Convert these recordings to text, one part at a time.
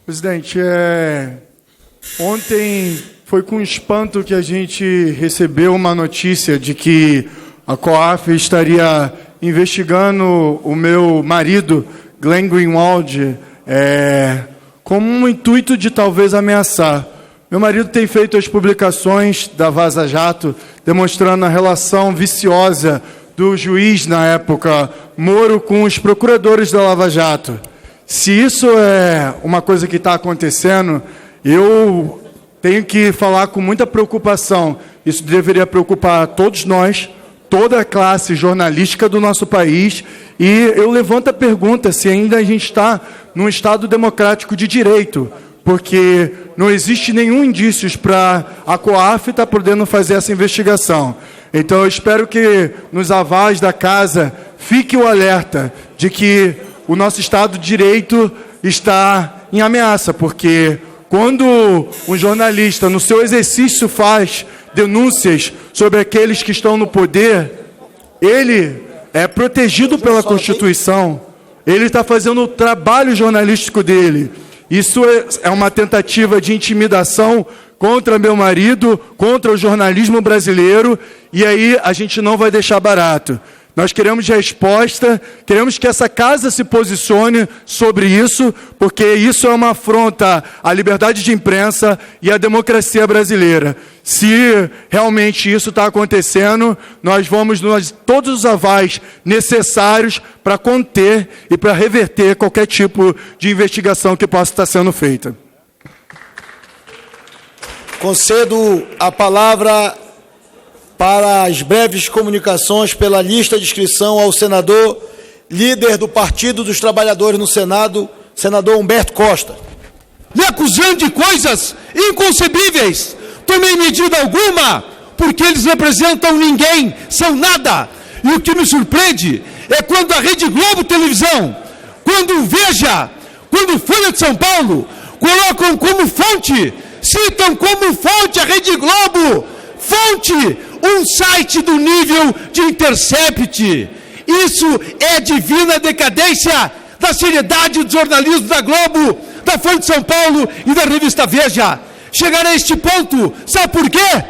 Presidente, ontem foi com espanto que a gente recebeu uma notícia de que a COAF estaria investigando o meu marido, Glenn Greenwald, com um intuito de talvez ameaçar. Meu marido tem feito as publicações da Vaza Jato, demonstrando a relação viciosa do juiz, na época, Moro, com os procuradores da Lava Jato. Se isso é uma coisa que está acontecendo, eu tenho que falar com muita preocupação. Isso deveria preocupar todos nós, toda a classe jornalística do nosso país. E eu levanto a pergunta se ainda a gente está num Estado democrático de direito, porque não existe nenhum indício para a COAF estar podendo fazer essa investigação. Então, eu espero que nos avais da casa fique o alerta de que o nosso Estado de Direito está em ameaça, porque quando um jornalista, no seu exercício, faz denúncias sobre aqueles que estão no poder, ele é protegido pela Constituição, ele está fazendo o trabalho jornalístico dele. Isso é uma tentativa de intimidação contra meu marido, contra o jornalismo brasileiro, e aí a gente não vai deixar barato. Nós queremos resposta, queremos que essa casa se posicione sobre isso, porque isso é uma afronta à liberdade de imprensa e à democracia brasileira. Se realmente isso está acontecendo, nós vamos dar todos os avais necessários para conter e para reverter qualquer tipo de investigação que possa estar sendo feita. Concedo a palavra para as breves comunicações pela lista de inscrição ao senador, líder do Partido dos Trabalhadores no Senado, senador Humberto Costa. Me acusando de coisas inconcebíveis. Tomei medida alguma, porque eles representam ninguém, são nada. E o que me surpreende é quando a Rede Globo Televisão, quando Veja, quando Folha de São Paulo, colocam como fonte, citam como fonte a Rede Globo, fonte, um site do nível de Intercept. Isso é divina decadência da seriedade do jornalismo da Globo, da Folha de São Paulo e da revista Veja. Chegar a este ponto, sabe por quê?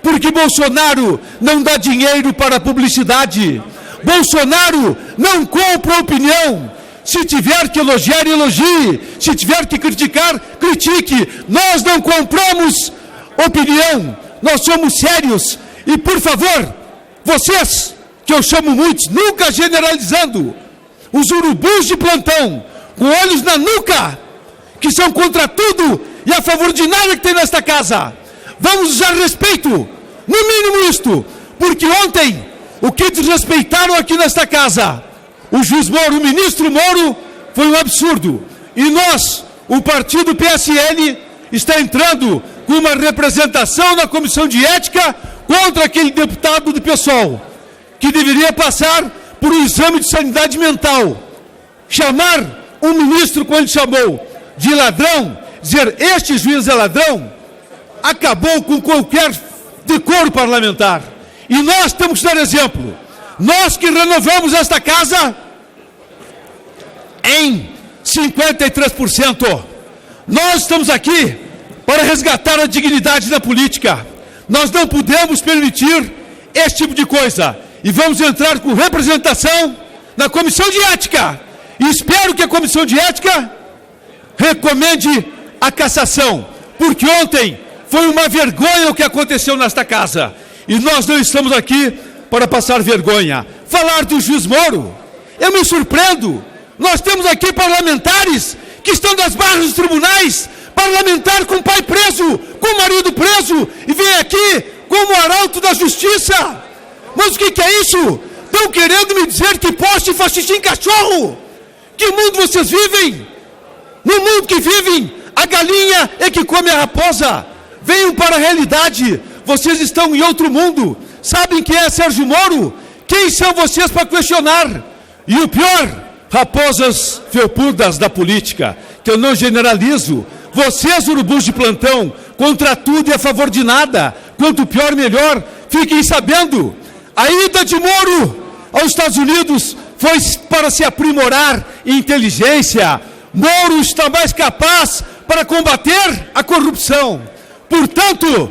Porque Bolsonaro não dá dinheiro para a publicidade. Bolsonaro não compra opinião. Se tiver que elogiar, elogie. Se tiver que criticar, critique. Nós não compramos opinião. Nós somos sérios. E, por favor, vocês, que eu chamo muitos, nunca generalizando, os urubus de plantão, com olhos na nuca, que são contra tudo e a favor de nada que tem nesta casa, vamos usar respeito, no mínimo isto, porque ontem, o que desrespeitaram aqui nesta casa, o juiz Moro, o ministro Moro, foi um absurdo. E nós, o partido PSL, está entrando com uma representação na Comissão de Ética contra aquele deputado do PSOL, que deveria passar por um exame de sanidade mental. Chamar um ministro, como ele chamou, de ladrão, dizer este juiz é ladrão, acabou com qualquer decoro parlamentar. E nós temos que dar exemplo. Nós que renovamos esta casa em 53%. Nós estamos aqui para resgatar a dignidade da política. Nós não podemos permitir esse tipo de coisa. E vamos entrar com representação na Comissão de Ética. E espero que a Comissão de Ética recomende a cassação. Porque ontem foi uma vergonha o que aconteceu nesta casa. E nós não estamos aqui para passar vergonha. Falar do juiz Moro, eu me surpreendo. Nós temos aqui parlamentares que estão nas barras dos tribunais, parlamentar com pai preso, com marido preso, e vem aqui como arauto da justiça. Mas o que é isso? Estão querendo me dizer que poste fascista em cachorro? Que mundo vocês vivem? No mundo que vivem, a galinha é que come a raposa. Venham para a realidade. Vocês estão em outro mundo. Sabem quem é Sérgio Moro? Quem são vocês para questionar? E o pior, raposas felpudas da política, que eu não generalizo. Vocês, urubus de plantão, contra tudo e a favor de nada. Quanto pior, melhor. Fiquem sabendo, a ida de Moro aos Estados Unidos foi para se aprimorar em inteligência. Moro está mais capaz para combater a corrupção. Portanto,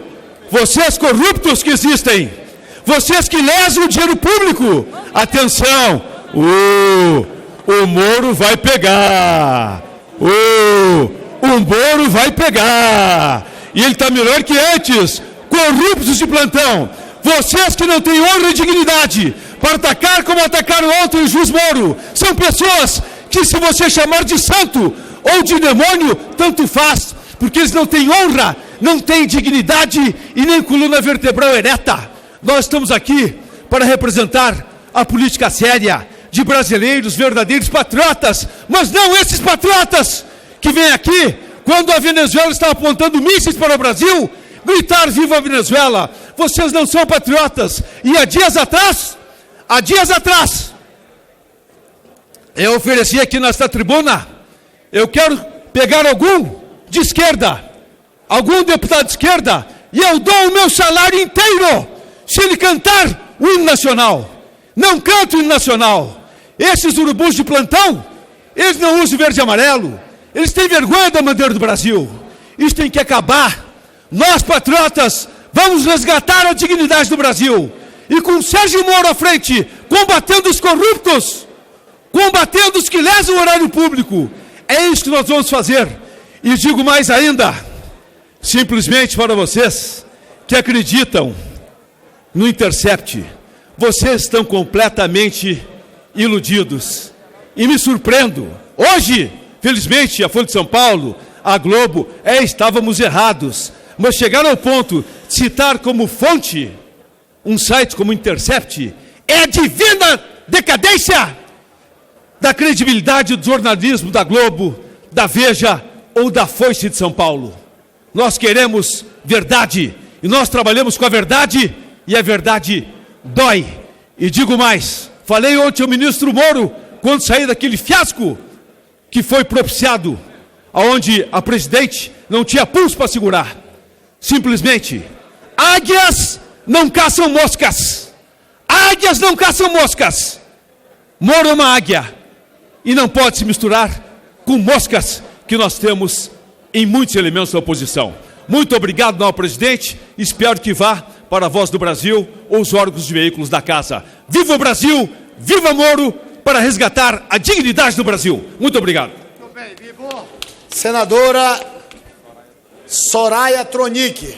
vocês corruptos que existem, vocês que lesam o dinheiro público, atenção, o Moro vai pegar, o Moro vai pegar, e ele está melhor que antes. Corruptos de plantão, vocês que não têm honra e dignidade para atacar como atacaram ontem o juiz Moro, são pessoas que, se você chamar de santo ou de demônio, tanto faz, porque eles não têm honra, não têm dignidade e nem coluna vertebral ereta. Nós estamos aqui para representar a política séria de brasileiros verdadeiros patriotas, mas não esses patriotas que vêm aqui, quando a Venezuela está apontando mísseis para o Brasil, gritar viva a Venezuela. Vocês não são patriotas. E há dias atrás, eu ofereci aqui nesta tribuna, eu quero pegar algum de esquerda, algum deputado de esquerda, e eu dou o meu salário inteiro se ele cantar o hino nacional. Não canta o hino nacional. Esses urubus de plantão, eles não usam verde e amarelo, eles têm vergonha da bandeira do Brasil. Isso tem que acabar. Nós, patriotas, vamos resgatar a dignidade do Brasil. E com Sérgio Moro à frente, combatendo os corruptos, combatendo os que lesam o horário público. É isso que nós vamos fazer. E digo mais ainda, simplesmente para vocês que acreditam no Intercept, vocês estão completamente iludidos. E me surpreendo. Hoje, felizmente, a Folha de São Paulo, a Globo, estávamos errados. Mas chegaram ao ponto de citar como fonte um site como Intercept, é a divina decadência da credibilidade do jornalismo da Globo, da Veja ou da Foice de São Paulo. Nós queremos verdade e nós trabalhamos com a verdade e a verdade dói. E digo mais, falei ontem ao ministro Moro, quando saí daquele fiasco que foi propiciado, onde a presidente não tinha pulso para segurar. Simplesmente, águias não caçam moscas. Águias não caçam moscas. Moro é uma águia e não pode se misturar com moscas que nós temos em muitos elementos da oposição. Muito obrigado, nosso presidente. Espero que vá para a Voz do Brasil ou os órgãos de veículos da casa. Viva o Brasil, viva Moro, para resgatar a dignidade do Brasil. Muito obrigado. Muito bem, vivo. Senadora Soraya Tronic.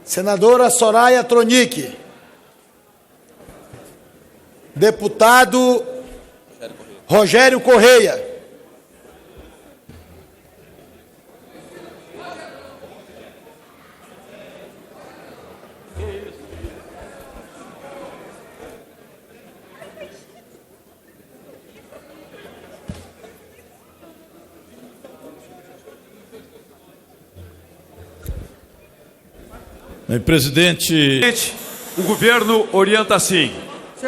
Senadora Soraya Tronic. Deputado Rogério Correia. Presidente, o governo orienta assim.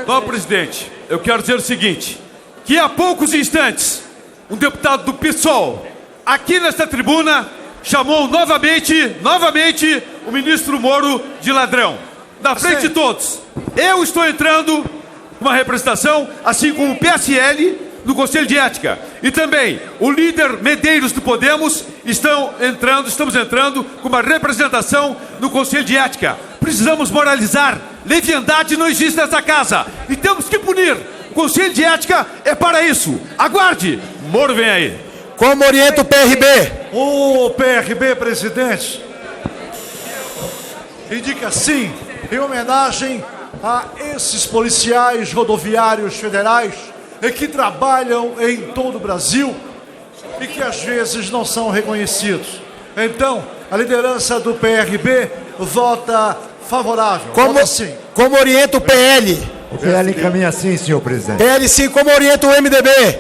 Não, presidente, eu quero dizer o seguinte, que há poucos instantes, um deputado do PSOL, aqui nesta tribuna, chamou novamente o ministro Moro de ladrão. Na frente de todos. Eu estou entrando com uma representação, assim como o PSL, no Conselho de Ética. E também o líder Medeiros do Podemos estamos entrando com uma representação no Conselho de Ética. Precisamos moralizar. Leviandade não existe nessa casa. E temos que punir. O Conselho de Ética é para isso. Aguarde. Moro vem aí. Como orienta o PRB? O PRB, presidente, indica sim, em homenagem a esses policiais rodoviários federais que trabalham em todo o Brasil e que às vezes não são reconhecidos. Então, a liderança do PRB vota favorável. Como orienta o PL? O PL caminha assim, senhor presidente. PL sim, como orienta o MDB?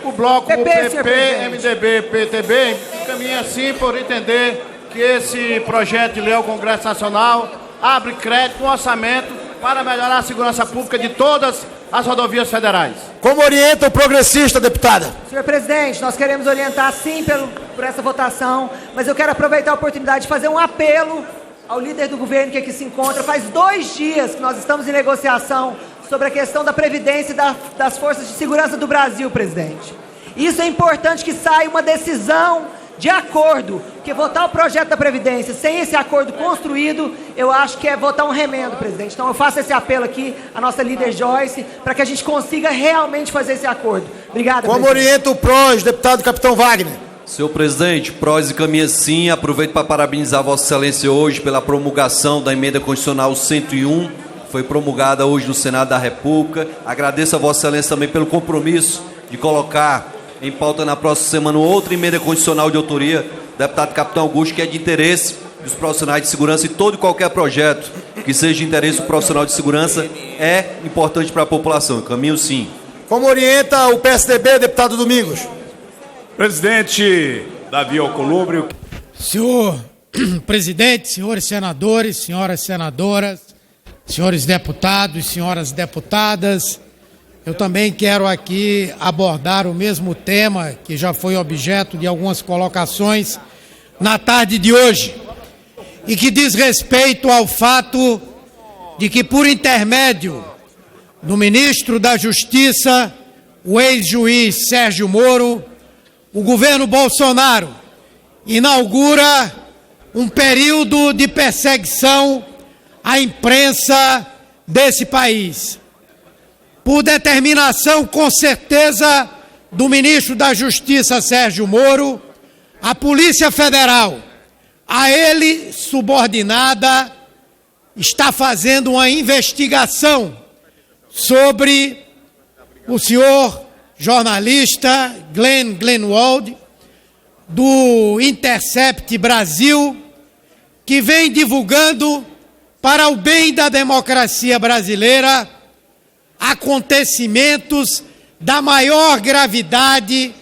O bloco PP, MDB, PTB caminha assim por entender que esse projeto de lei ao Congresso Nacional abre crédito, um orçamento para melhorar a segurança pública de todas as rodovias federais. Como orienta o progressista, deputada? Senhor presidente, nós queremos orientar sim por essa votação, mas eu quero aproveitar a oportunidade de fazer um apelo ao líder do governo que aqui se encontra. Faz 2 dias que nós estamos em negociação sobre a questão da Previdência e das Forças de Segurança do Brasil, presidente. Isso é importante que saia uma decisão de acordo, porque votar o projeto da Previdência sem esse acordo construído, eu acho que é votar um remendo, presidente. Então eu faço esse apelo aqui à nossa líder Joyce, para que a gente consiga realmente fazer esse acordo. Obrigado, Como presidente. orienta o PROS, deputado Capitão Wagner? Senhor presidente, PROS encaminha sim. Aproveito para parabenizar Vossa Excelência hoje pela promulgação da emenda constitucional 101, foi promulgada hoje no Senado da República. Agradeço a Vossa Excelência também pelo compromisso de colocar em pauta na próxima semana outra emenda constitucional de autoria do deputado Capitão Augusto, que é de interesse dos profissionais de segurança, e todo e qualquer projeto que seja de interesse do profissional de segurança é importante para a população. Caminho sim. Como orienta o PSDB, deputado Domingos? Presidente Davi Alcolumbre. Senhor presidente, senhores senadores, senhoras senadoras, senhores deputados, senhoras deputadas, eu também quero aqui abordar o mesmo tema que já foi objeto de algumas colocações na tarde de hoje e que diz respeito ao fato de que, por intermédio do ministro da Justiça, o ex-juiz Sérgio Moro, o governo Bolsonaro inaugura um período de perseguição à imprensa desse país. Por determinação, com certeza, do ministro da Justiça, Sérgio Moro, a Polícia Federal, a ele subordinada, está fazendo uma investigação sobre o senhor jornalista Glenn Greenwald, do Intercept Brasil, que vem divulgando, para o bem da democracia brasileira, acontecimentos da maior gravidade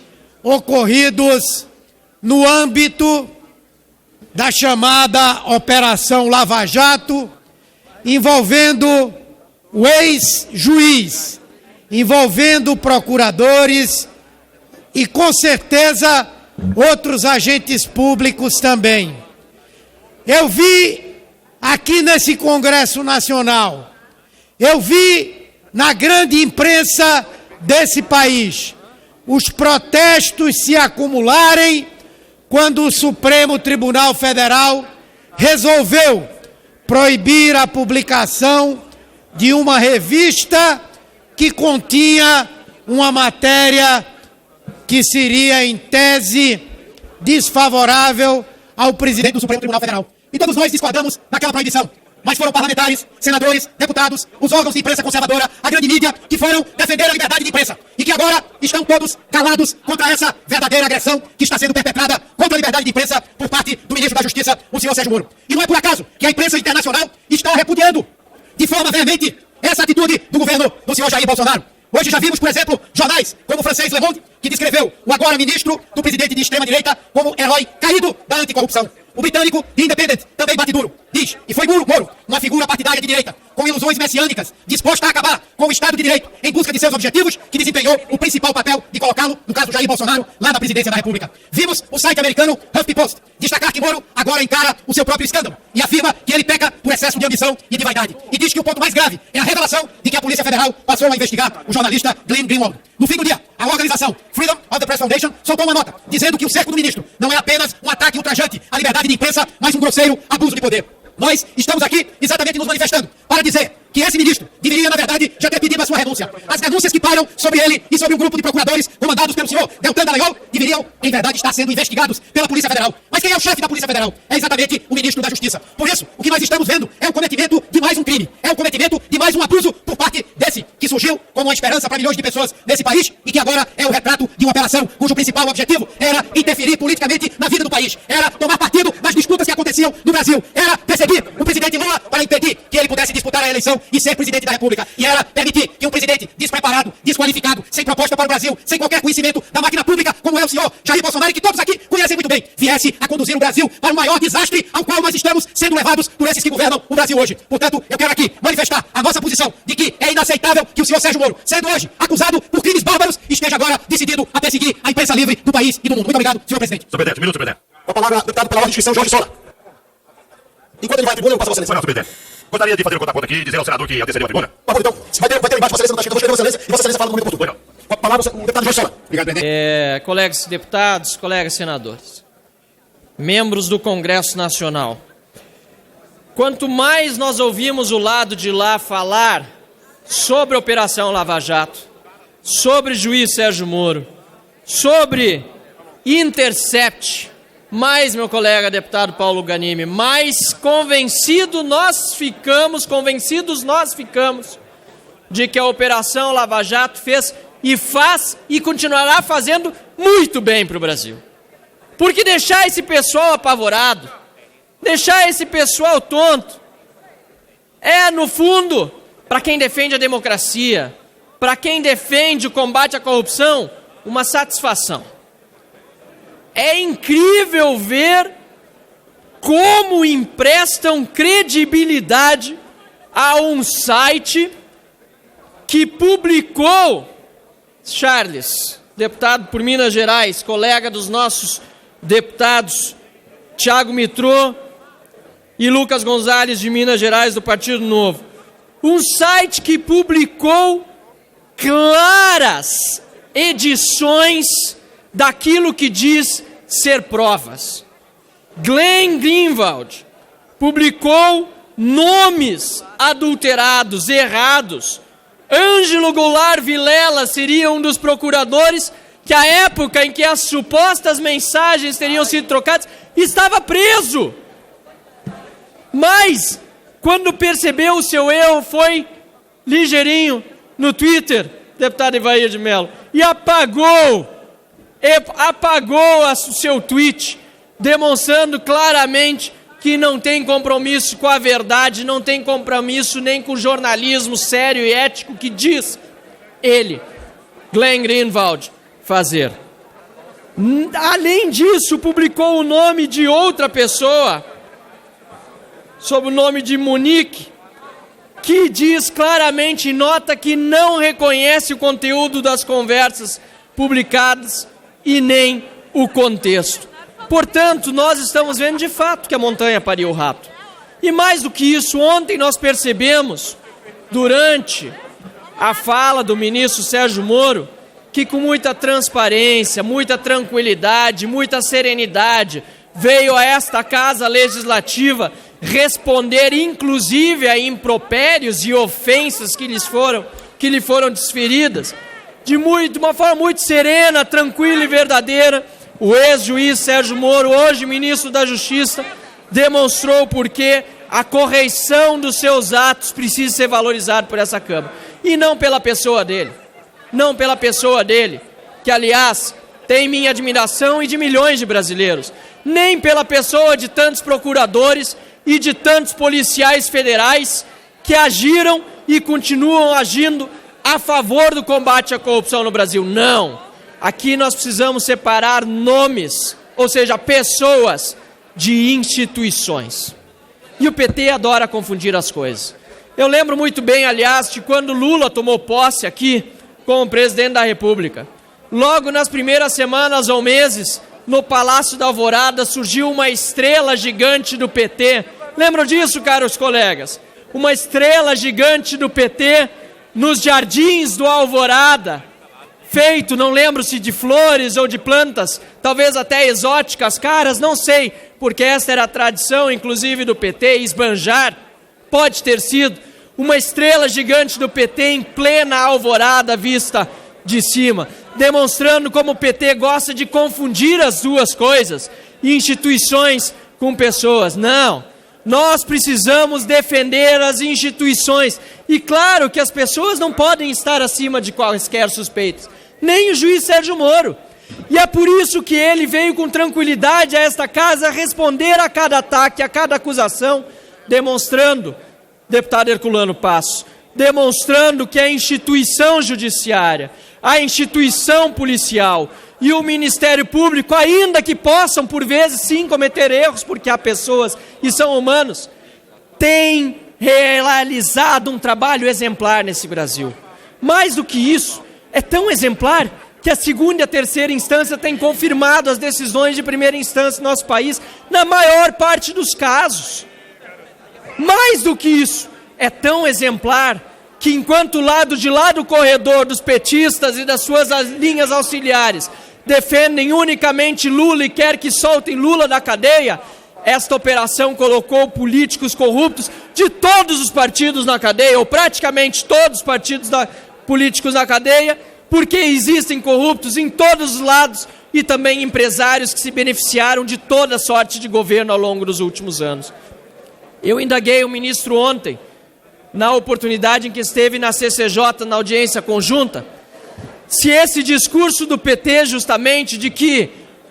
ocorridos no âmbito da chamada Operação Lava Jato, envolvendo o ex-juiz, envolvendo procuradores e, com certeza, outros agentes públicos também. Eu vi aqui nesse Congresso Nacional, eu vi na grande imprensa desse país os protestos se acumularem quando o Supremo Tribunal Federal resolveu proibir a publicação de uma revista que continha uma matéria que seria, em tese, desfavorável ao presidente do Supremo Tribunal Federal. E todos nós discordamos daquela proibição. Mas foram parlamentares, senadores, deputados, os órgãos de imprensa conservadora, a grande mídia, que foram defender a liberdade de imprensa. E que agora estão todos calados contra essa verdadeira agressão que está sendo perpetrada contra a liberdade de imprensa por parte do ministro da Justiça, o senhor Sérgio Moro. E não é por acaso que a imprensa internacional está repudiando de forma veemente essa atitude do governo do senhor Jair Bolsonaro. Hoje já vimos, por exemplo, jornais como o francês Le Monde, que descreveu o agora ministro do presidente de extrema-direita como herói caído da anticorrupção. O britânico The Independent também bate duro. Diz, e foi Moro, uma figura partidária de direita, com ilusões messiânicas, disposta a acabar com o Estado de Direito em busca de seus objetivos, que desempenhou o principal papel de colocá-lo, no caso Jair Bolsonaro, lá na presidência da República. Vimos o site americano HuffPost destacar que Moro agora encara o seu próprio escândalo e afirma que ele peca por excesso de ambição e de vaidade. E diz que o ponto mais grave é a revelação de que a Polícia Federal passou a investigar o jornalista Glenn Greenwald. No fim do dia, a organização Freedom of the Press Foundation soltou uma nota dizendo que o cerco do ministro não é apenas um ataque ultrajante à liberdade de imprensa, mas um grosseiro abuso de poder. Nós estamos aqui exatamente nos manifestando para dizer que esse ministro deveria, na verdade, já ter pedido a sua renúncia. As denúncias que pairam sobre ele e sobre um grupo de procuradores comandados pelo senhor Deltan Dallagnol deveriam, em verdade, estar sendo investigados pela Polícia Federal. Mas quem é o chefe da Polícia Federal? É exatamente o ministro da Justiça. Por isso, o que nós estamos vendo é o cometimento de mais um crime, é o cometimento de mais um abuso por parte desse que surgiu como uma esperança para milhões de pessoas nesse país e que agora é o retrato de uma operação cujo principal objetivo era interferir politicamente na vida do país, era tomar partido das disputas que aconteciam no Brasil, era perseguir o presidente Lula para impedir que ele pudesse disputar a eleição e ser presidente da República, e era permitir que um presidente despreparado, desqualificado, sem proposta para o Brasil, sem qualquer conhecimento da máquina pública, como é o senhor Jair Bolsonaro, que todos aqui conhecem muito bem, viesse a conduzir o Brasil para o maior desastre ao qual nós estamos sendo levados por esses que governam o Brasil hoje. Portanto, eu quero aqui manifestar a nossa posição de que é inaceitável que o senhor Sérgio Moro, sendo hoje acusado por crimes bárbaros, esteja agora decidido a perseguir a imprensa livre do país e do mundo. Muito obrigado, senhor presidente. Senhor presidente, um minuto, senhor presidente. Com a palavra, deputado pela ordem de inscrição, Jorge Sola. Enquanto ele vai à tribuna, eu passo a Vossa Excelência. Senhor presidente, gostaria de fazer um conta-conta aqui e dizer ao senador que antecedeu a tribuna. Por favor, então, vai ter embaixo, Vossa Excelência, não está cheio. Eu vou chegar a Vossa Excelência e Vossa Excelência fala no momento oportuno. Com a palavra, o deputado Jossela. Obrigado, presidente. Colegas deputados, colegas senadores, membros do Congresso Nacional, quanto mais nós ouvimos o lado de lá falar sobre a Operação Lava Jato, sobre juiz Sérgio Moro, sobre Intercept, mais, meu colega deputado Paulo Ganimi, mais convencidos nós ficamos de que a Operação Lava Jato fez e faz e continuará fazendo muito bem para o Brasil. Porque deixar esse pessoal apavorado, deixar esse pessoal tonto, é, no fundo, para quem defende a democracia, para quem defende o combate à corrupção, uma satisfação. É incrível ver como emprestam credibilidade a um site que publicou, Charles, deputado por Minas Gerais, colega dos nossos deputados Thiago Mitrô e Lucas Gonzalez de Minas Gerais do Partido Novo, um site que publicou claras edições daquilo que diz ser provas. Glenn Greenwald publicou nomes adulterados, errados. Ângelo Goulart Vilela seria um dos procuradores que, à época em que as supostas mensagens teriam sido trocadas, estava preso. Mas, quando percebeu o seu erro, foi ligeirinho no Twitter, deputado Ivair de Mello, e apagou o seu tweet, demonstrando claramente que não tem compromisso com a verdade, não tem compromisso nem com o jornalismo sério e ético que diz ele, Glenn Greenwald, fazer. Além disso, publicou o nome de outra pessoa, sob o nome de Monique, que diz claramente em nota que não reconhece o conteúdo das conversas publicadas e nem o contexto. Portanto, nós estamos vendo de fato que a montanha pariu o rato. E mais do que isso, ontem nós percebemos, durante a fala do ministro Sérgio Moro, que com muita transparência, muita tranquilidade, muita serenidade, veio a esta Casa Legislativa responder inclusive a impropérios e ofensas que lhe foram desferidas, de uma forma muito serena, tranquila e verdadeira. O ex-juiz Sérgio Moro, hoje ministro da Justiça, demonstrou porque a correição dos seus atos precisa ser valorizada por essa Câmara. E não pela pessoa dele. Não pela pessoa dele, que, aliás, tem minha admiração e de milhões de brasileiros. Nem pela pessoa de tantos procuradores e de tantos policiais federais que agiram e continuam agindo a favor do combate à corrupção no Brasil. Não. Aqui nós precisamos separar nomes, ou seja, pessoas, de instituições. E o PT adora confundir as coisas. Eu lembro muito bem, aliás, de quando Lula tomou posse aqui como presidente da República. Logo nas primeiras semanas ou meses, no Palácio da Alvorada, surgiu uma estrela gigante do PT. Lembram disso, caros colegas? Uma estrela gigante do PT nos jardins do Alvorada, feito, não lembro se de flores ou de plantas, talvez até exóticas, caras, não sei, porque essa era a tradição, inclusive, do PT, esbanjar. Pode ter sido uma estrela gigante do PT em plena Alvorada vista de cima, demonstrando como o PT gosta de confundir as duas coisas, instituições com pessoas. Não, nós precisamos defender as instituições. E claro que as pessoas não podem estar acima de quaisquer suspeitos, nem o juiz Sérgio Moro. E é por isso que ele veio com tranquilidade a esta casa responder a cada ataque, a cada acusação, demonstrando, deputado Herculano Passos, demonstrando que a instituição judiciária, a instituição policial e o Ministério Público, ainda que possam, por vezes, sim, cometer erros, porque há pessoas e são humanos, têm realizado um trabalho exemplar nesse Brasil. Mais do que isso, é tão exemplar que a segunda e a terceira instância têm confirmado as decisões de primeira instância no nosso país, na maior parte dos casos. Mais do que isso, é tão exemplar que enquanto lado de lá do corredor dos petistas e das suas linhas auxiliares defendem unicamente Lula e quer que soltem Lula da cadeia, esta operação colocou políticos corruptos de todos os partidos na cadeia, ou praticamente todos os partidos políticos na cadeia, porque existem corruptos em todos os lados e também empresários que se beneficiaram de toda sorte de governo ao longo dos últimos anos. Eu indaguei o ministro ontem, na oportunidade em que esteve na CCJ, na audiência conjunta, se esse discurso do PT justamente de que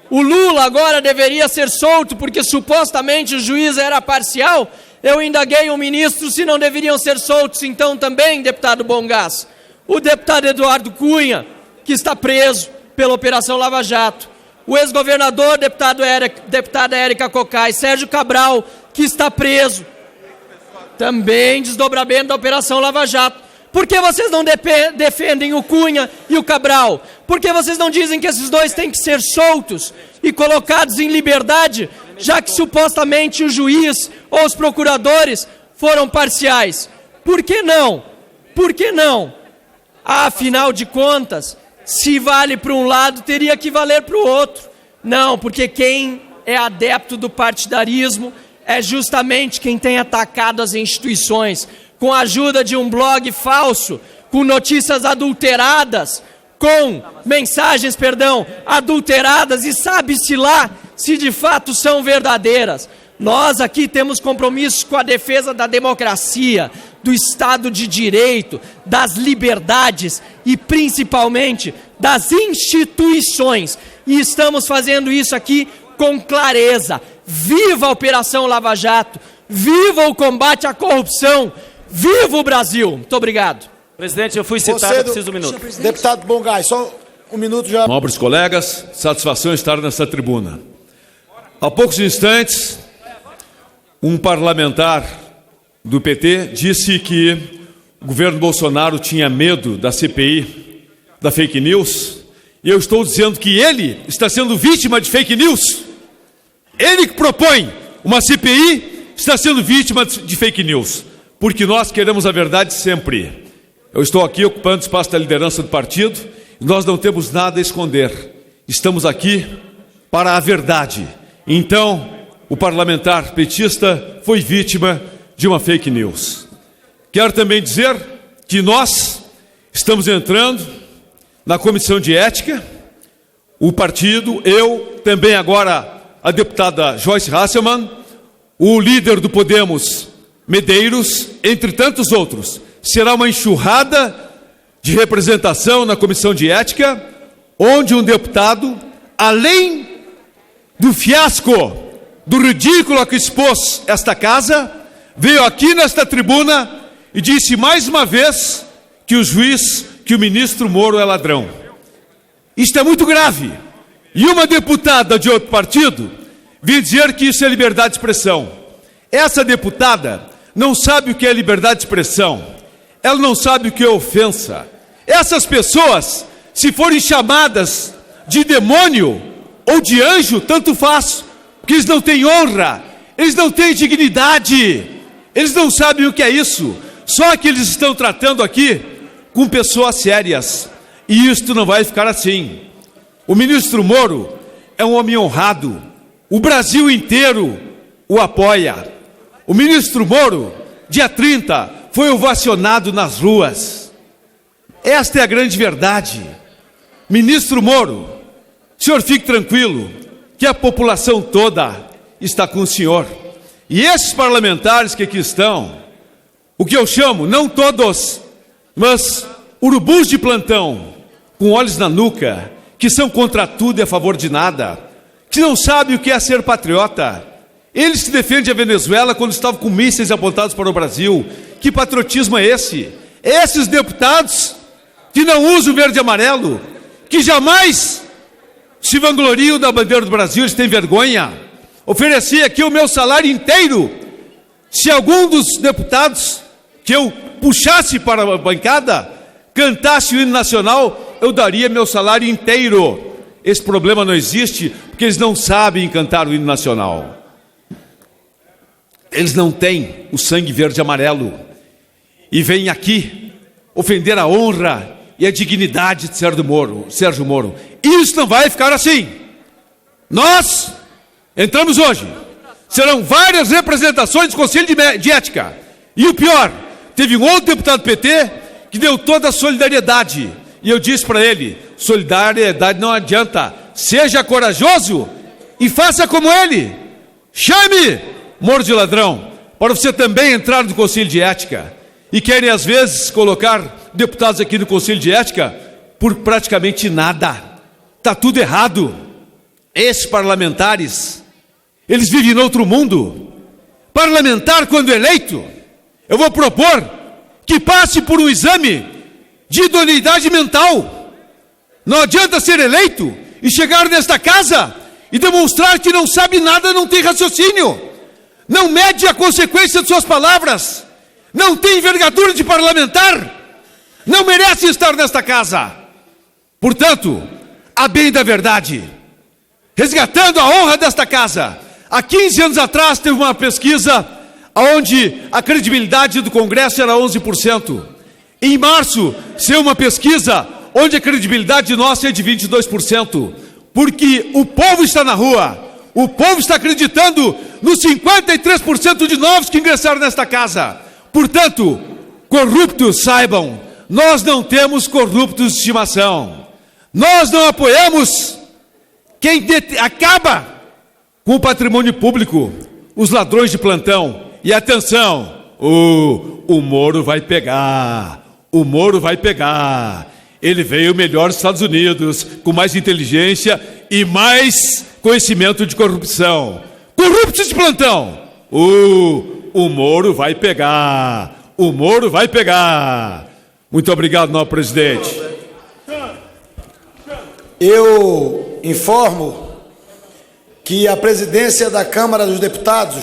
o Lula agora deveria ser solto porque supostamente o juiz era parcial, eu indaguei o ministro se não deveriam ser soltos então também, deputado Bongás, o deputado Eduardo Cunha, que está preso pela Operação Lava Jato, o ex-governador, deputada Érica Cocai, Sérgio Cabral, que está preso, também desdobramento da Operação Lava Jato. Por que vocês não defendem o Cunha e o Cabral? Por que vocês não dizem que esses dois têm que ser soltos e colocados em liberdade, já que supostamente o juiz ou os procuradores foram parciais? Por que não? Por que não? Afinal de contas, se vale para um lado, teria que valer para o outro. Não, porque quem é adepto do partidarismo é justamente quem tem atacado as instituições, com a ajuda de um blog falso, com notícias adulteradas, com mensagens, adulteradas, e sabe-se lá se de fato são verdadeiras. Nós aqui temos compromissos com a defesa da democracia, do Estado de Direito, das liberdades e principalmente das instituições. E estamos fazendo isso aqui com clareza. Viva a Operação Lava Jato! Viva o combate à corrupção! Viva o Brasil! Muito obrigado. Presidente, eu fui citado, eu preciso de um minuto. Deputado Bongás, só um minuto já. Nobres colegas, satisfação estar nessa tribuna. Há poucos instantes, um parlamentar do PT disse que o governo Bolsonaro tinha medo da CPI, da fake news, e eu estou dizendo que ele está sendo vítima de fake news. Ele que propõe uma CPI está sendo vítima de fake news, porque nós queremos a verdade sempre. Eu estou aqui ocupando o espaço da liderança do partido e nós não temos nada a esconder. Estamos aqui para a verdade. Então, o parlamentar petista foi vítima de uma fake news. Quero também dizer que nós estamos entrando na comissão de ética, o partido, eu, também agora a deputada Joyce Hasselmann, o líder do Podemos, Medeiros, entre tantos outros. Será uma enxurrada de representação na comissão de ética, onde um deputado, além do fiasco, do ridículo a que expôs esta casa, veio aqui nesta tribuna e disse mais uma vez que o juiz, que o ministro Moro é ladrão. Isto é muito grave. E uma deputada de outro partido veio dizer que isso é liberdade de expressão. Essa deputada não sabe o que é liberdade de expressão. Ela não sabe o que é ofensa. Essas pessoas, se forem chamadas de demônio ou de anjo, tanto faz, porque eles não têm honra, eles não têm dignidade, eles não sabem o que é isso. Só que eles estão tratando aqui com pessoas sérias, e isto não vai ficar assim. O ministro Moro é um homem honrado, o Brasil inteiro o apoia. O ministro Moro, dia 30, foi ovacionado nas ruas. Esta é a grande verdade. Ministro Moro, o senhor fique tranquilo, que a população toda está com o senhor. E esses parlamentares que aqui estão, o que eu chamo, não todos, mas urubus de plantão, com olhos na nuca, que são contra tudo e a favor de nada, que não sabem o que é ser patriota. Eles que defendem a Venezuela quando estavam com mísseis apontados para o Brasil. Que patriotismo é esse? Esses deputados que não usam verde e amarelo, que jamais se vangloriam da bandeira do Brasil, eles têm vergonha. Ofereci aqui o meu salário inteiro. Se algum dos deputados que eu puxasse para a bancada cantasse o hino nacional, eu daria meu salário inteiro. Esse problema não existe, porque eles não sabem cantar o hino nacional. Eles não têm o sangue verde e amarelo. E vêm aqui ofender a honra e a dignidade de Sérgio Moro. Isso não vai ficar assim. Nós entramos hoje. Serão várias representações do Conselho de Ética. E o pior, teve um outro deputado PT que deu toda a solidariedade. E eu disse para ele, solidariedade não adianta. Seja corajoso e faça como ele. Chame Moro de ladrão, para você também entrar no Conselho de Ética. E querem, às vezes, colocar deputados aqui no Conselho de Ética por praticamente nada. Está tudo errado. Esses parlamentares, eles vivem em outro mundo. Parlamentar, quando eleito, eu vou propor que passe por um exame de idoneidade mental. Não adianta ser eleito e chegar nesta casa e demonstrar que não sabe nada, não tem raciocínio. Não mede a consequência de suas palavras, não tem envergadura de parlamentar, não merece estar nesta casa. Portanto, a bem da verdade, resgatando a honra desta casa, há 15 anos atrás teve uma pesquisa onde a credibilidade do Congresso era 11%. Em março, saiu uma pesquisa onde a credibilidade nossa é de 22%, porque o povo está na rua. O povo está acreditando nos 53% de novos que ingressaram nesta casa. Portanto, corruptos saibam, nós não temos corruptos de estimação. Nós não apoiamos quem acaba com o patrimônio público, os ladrões de plantão. E atenção, o Moro vai pegar, o Moro vai pegar. Ele veio melhor dos Estados Unidos, com mais inteligência e mais conhecimento de corrupção. Corruptos de plantão. O Moro vai pegar. O Moro vai pegar. Muito obrigado, nosso presidente. Eu informo que a presidência da Câmara dos Deputados